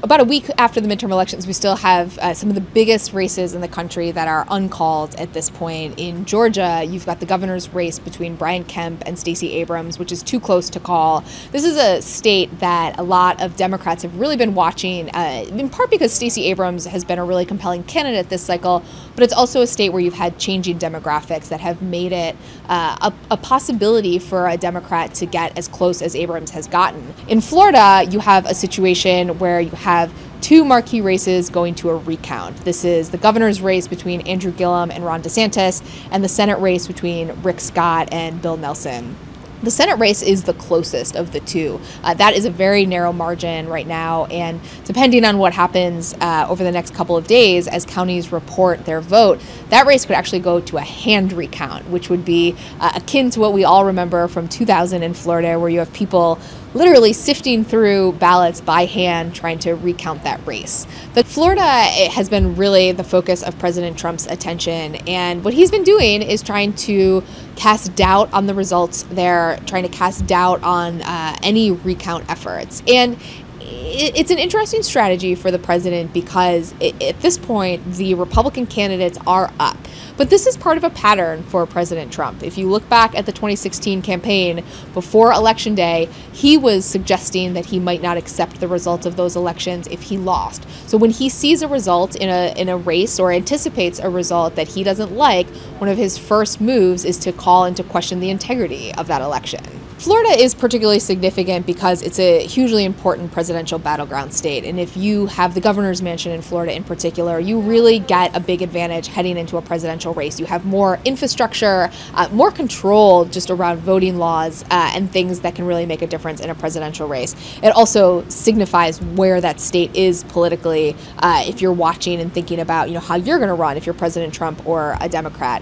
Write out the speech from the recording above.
about a week after the midterm elections, we still have some of the biggest races in the country that are uncalled at this point. In Georgia, you've got the governor's race between Brian Kemp and Stacey Abrams, which is too close to call. This is a state that a lot of Democrats have really been watching, in part because Stacey Abrams has been a really compelling candidate this cycle, but it's also a state where you've had changing demographics that have made it a possibility for a Democrat to get as close as Abrams has gotten. In Florida, you have a situation where you have two marquee races going to a recount. This is the governor's race between Andrew Gillum and Ron DeSantis, and the Senate race between Rick Scott and Bill Nelson. The Senate race is the closest of the two. That is a very narrow margin right now, and depending on what happens over the next couple of days as counties report their vote, that race could actually go to a hand recount, which would be akin to what we all remember from 2000 in Florida, where you have people literally sifting through ballots by hand trying to recount that race. But Florida has been really the focus of President Trump's attention, and what he's been doing is trying to cast doubt on the results there, trying to cast doubt on any recount efforts. And it's an interesting strategy for the president because at this point, the Republican candidates are up. But this is part of a pattern for President Trump. If you look back at the 2016 campaign, before Election Day, he was suggesting that he might not accept the results of those elections if he lost. So when he sees a result in a race or anticipates a result that he doesn't like, one of his first moves is to call into question the integrity of that election. Florida is particularly significant because it's a hugely important presidential battleground state. And if you have the governor's mansion in Florida in particular, you really get a big advantage heading into a presidential race. You have more infrastructure, more control just around voting laws and things that can really make a difference in a presidential race. It also signifies where that state is politically if you're watching and thinking about, how you're going to run if you're President Trump or a Democrat.